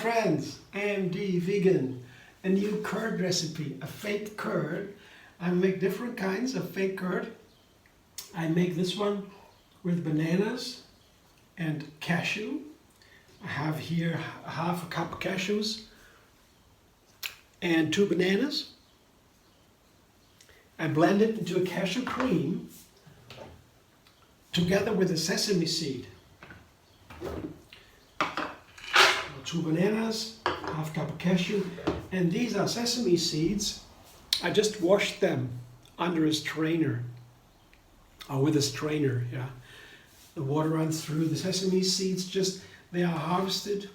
friends, AMD Vegan, a new curd recipe, a fake curd. I make different kinds of fake curd. I make this one with bananas and cashew. I have here half a cup of cashews and 2 bananas. I blend it into a cashew cream together with a sesame seed. 2 bananas, half cup of cashew, and these are sesame seeds. I just washed them under a strainer, or with a strainer, yeah. The water runs through the sesame seeds, they are harvested,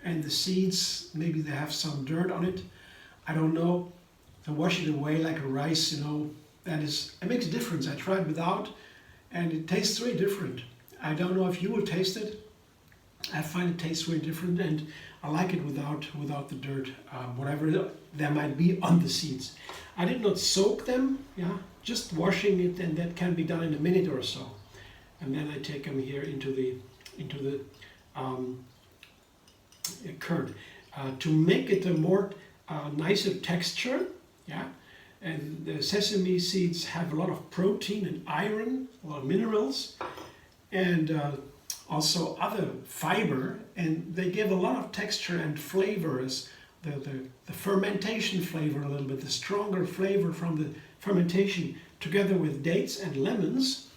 and the seeds, maybe they have some dirt on it. I don't know. To wash it away like a rice, it makes a difference. I tried without, and it tastes very different. I don't know if you will taste it. I find it tastes very different, and I like it without the dirt, whatever there might be on the seeds. I did not soak them, just washing it, and that can be done in a minute or so. And then I take them here into the curd to make it a more nicer texture, And the sesame seeds have a lot of protein and iron, a lot of minerals, and also other fiber, and they give a lot of texture and flavors. The fermentation flavor a little bit, the stronger flavor from the fermentation, together with dates and lemons,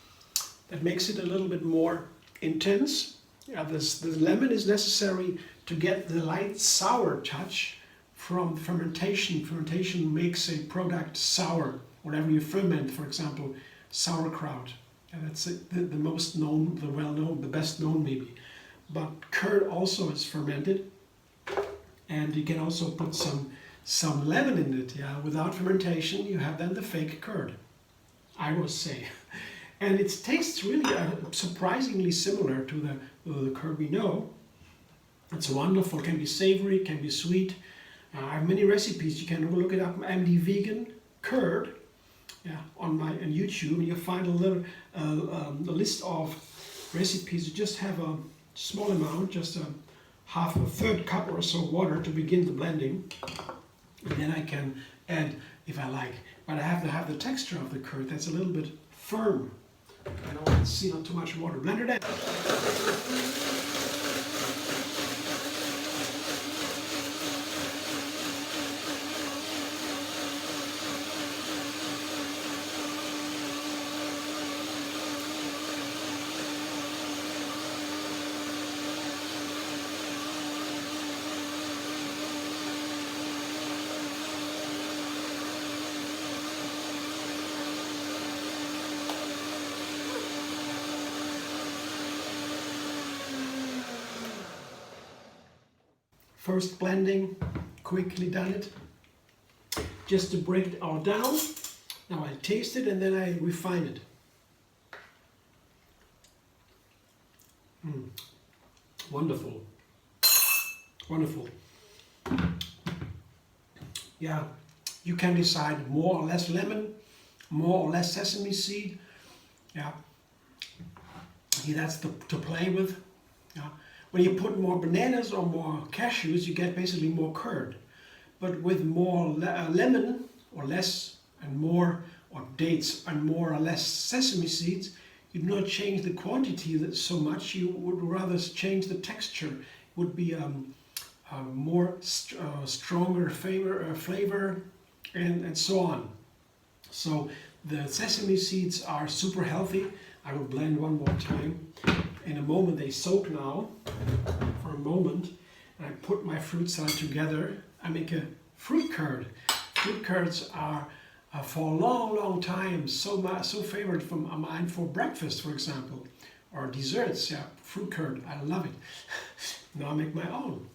that makes it a little bit more intense. The lemon is necessary to get the light sour touch from fermentation. Fermentation makes a product sour. Whatever you ferment, for example, sauerkraut. And that's the most known, the well-known, the best known maybe. But curd also is fermented, and you can also put some lemon in it. Without fermentation, you have then the fake curd, I would say. And it tastes really surprisingly similar to the curd we know. It's wonderful. It can be savory, can be sweet. I have many recipes. You can look it up. AMD Vegan curd. On YouTube, and you'll find a list of recipes. You just have a small amount, just a third cup or so water to begin the blending, and then I can add if I like. But I have to have the texture of the curd that's a little bit firm. I don't want to see not too much water. Blend it in. First blending, quickly done it, just to break it all down. Now I taste it and then I refine it. Wonderful, wonderful. You can decide more or less lemon, more or less sesame seed. That's to play with. When you put more bananas or more cashews, you get basically more curd. But with more lemon or less and more, or dates and more or less sesame seeds, you do not change the quantity so much. You would rather change the texture. It would be a more stronger flavor and so on. So the sesame seeds are super healthy. I will blend one more time. In a moment, they soak now for a moment, and I put my fruit salad together. I make a fruit curd. Fruit curds are for a long time so favorite from mine for breakfast, for example, or desserts. Fruit curd, I love it. Now I make my own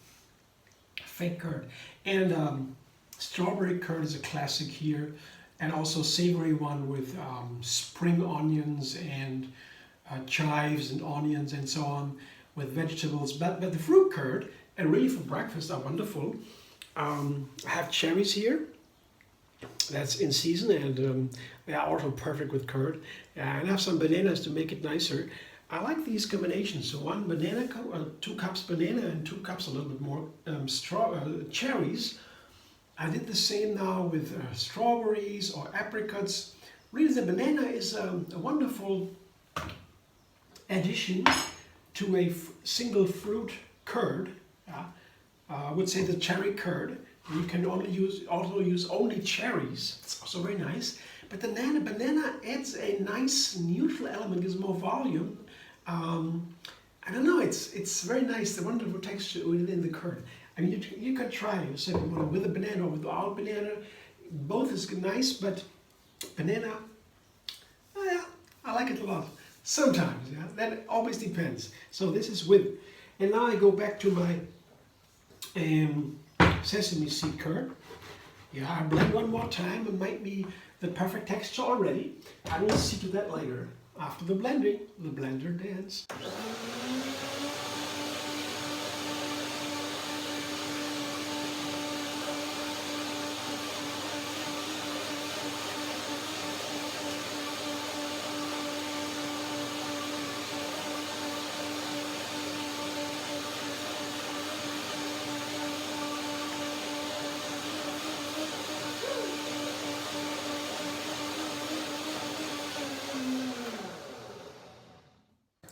fake curd, and strawberry curd is a classic here, and also savory one with spring onions and chives and onions and so on, with vegetables. But the fruit curd, and really for breakfast, are wonderful. I have cherries here. That's in season, and they are also perfect with curd. And I have some bananas to make it nicer. I like these combinations. So 2 cups banana and 2 cups a little bit more cherries. I did the same now with strawberries or apricots. Really, the banana is a wonderful addition to a single fruit curd. Yeah? I would say the cherry curd. You can also use only cherries. It's also very nice. But the banana adds a nice neutral element, gives more volume. I don't know. It's very nice. The wonderful texture within the curd. I mean, you could try. You said with a banana or without banana. Both is nice, but banana, yeah, I like it a lot. Sometimes, yeah. That always depends. So this is with. And now I go back to my sesame seed curd. Yeah, I blend one more time. It might be the perfect texture already. I will see to that later. After the blending, the blender dance.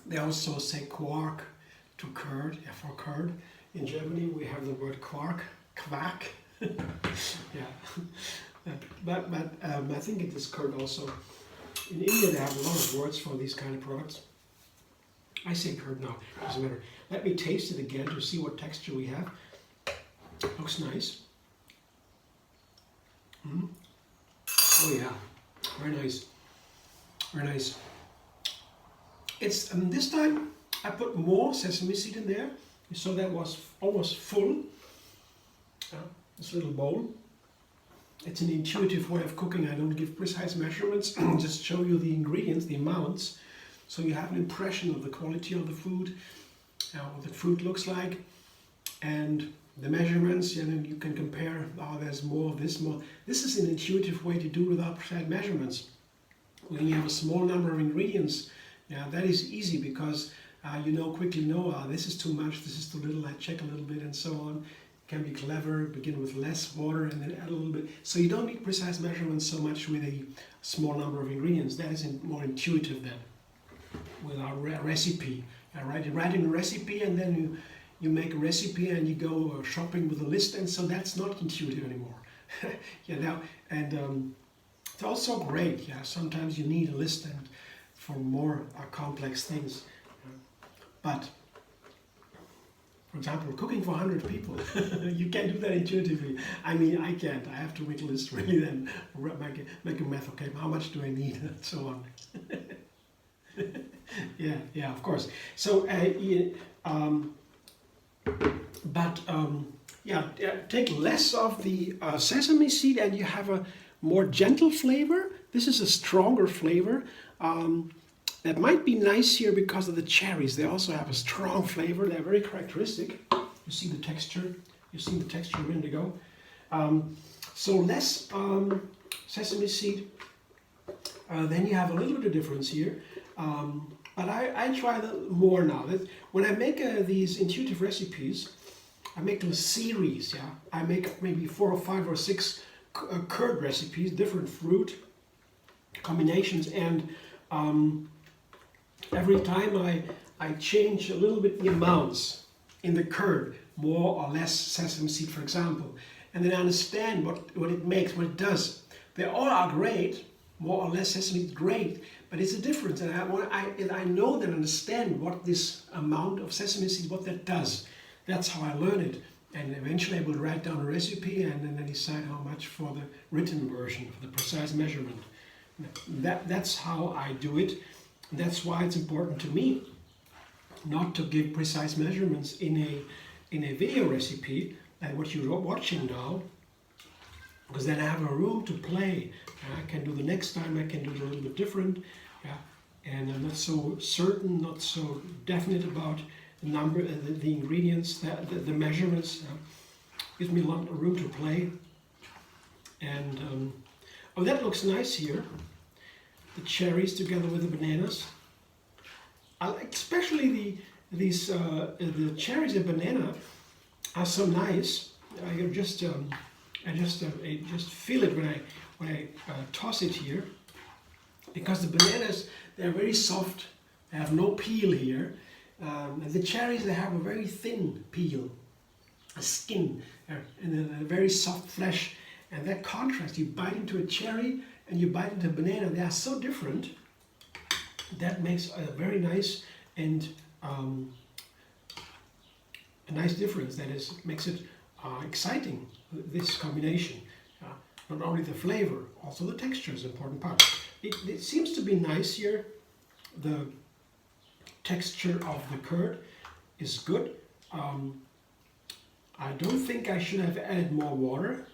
They also say quark to curd, yeah, for curd. In Germany we have the word quark, quark. Yeah, but I think it is curd also. In India they have a lot of words for these kind of products. I say curd now, doesn't matter. Let me taste it again to see what texture we have. Looks nice. Oh yeah, very nice, very nice. It's this time I put more sesame seed in there. So that was almost full. This little bowl. It's an intuitive way of cooking. I don't give precise measurements. Just show you the ingredients, the amounts, so you have an impression of the quality of the food, what the food looks like, and the measurements. And then you can compare. Oh, there's more of this, more. This is an intuitive way to do without precise measurements. When you have a small number of ingredients. Yeah, that is easy because quickly know, this is too much, this is too little, I check a little bit and so on. Can be clever, begin with less water and then add a little bit. So you don't need precise measurements so much with a small number of ingredients. That is more intuitive than with our recipe. Writing a recipe and then you make a recipe and you go shopping with a list, and so that's not intuitive anymore. It's also great. Yeah, sometimes you need a list and for more complex things. But, for example, cooking for 100 people, you can't do that intuitively. I mean, I can't. I have to make a list really, then make a math. Okay, how much do I need, and so on. yeah, of course. So, take less of the sesame seed, and you have a more gentle flavor. This is a stronger flavor. That might be nice here because of the cherries. They also have a strong flavor. They're very characteristic. You see the texture. You see the texture a minute ago. So less sesame seed. Then you have a little bit of difference here. But I try more now. When I make these intuitive recipes, I make them a series. Yeah, I make maybe 4 or 5 or 6 curd recipes, different fruit combinations, and every time I change a little bit the amounts in the curd, more or less sesame seed, for example, and then I understand what it makes, what it does. They all are great, more or less sesame seed, great, but it's a difference, and I know and understand what this amount of sesame seed, what that does. That's how I learn it, and eventually I will write down a recipe and then I decide how much for the written version, for the precise measurement. That's how I do it. That's why it's important to me not to give precise measurements in a video recipe like what you're watching now, because then I have a room to play. I can do the next time, I can do it a little bit different, and I'm not so certain, not so definite about the number, the ingredients, the measurements. Gives me a lot of room to play. And that looks nice here. The cherries together with the bananas. I like especially the cherries and banana are so nice. I just feel it when I toss it here, because the bananas, they're very soft. They have no peel here. And the cherries, they have a very thin peel, a skin, and then a very soft flesh. And that contrast, you bite into a cherry and you bite into a banana, they are so different. That makes a very nice and a nice difference. That is, makes it exciting, this combination. Not only the flavor, also the texture is an important part. It seems to be nice here. The texture of the curd is good. I don't think I should have added more water.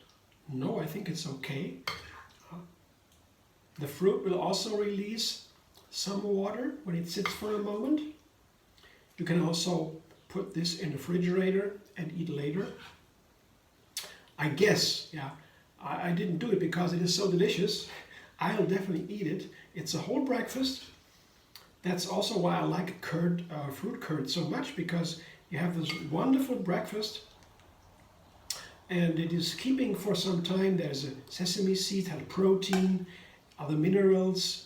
No, I think it's okay. The fruit will also release some water when it sits for a moment. You can also put this in the refrigerator and eat later. I guess, yeah, I didn't do it because it is so delicious. I'll definitely eat it. It's a whole breakfast. That's also why I like curd, fruit curd so much, because you have this wonderful breakfast and it is keeping for some time. There's a sesame seed, has protein, other minerals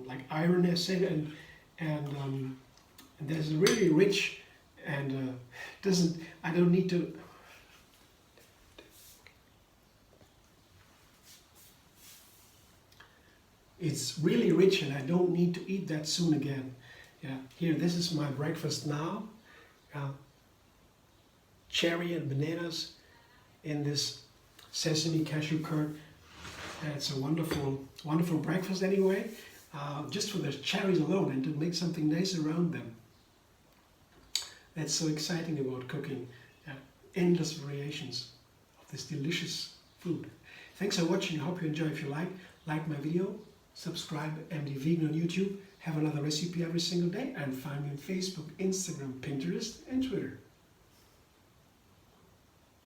like iron, I said, and there's a really rich and I don't need to. It's really rich and I don't need to eat that soon again. Yeah, here, this is my breakfast now. Cherry and bananas in this sesame cashew curd. It's a wonderful, wonderful breakfast anyway. Just for the cherries alone, and to make something nice around them. That's so exciting about cooking. Endless variations of this delicious food. Thanks for watching. I hope you enjoy. If you like my video, subscribe. MD Vegan on YouTube. Have another recipe every single day, and find me on Facebook, Instagram, Pinterest, and Twitter.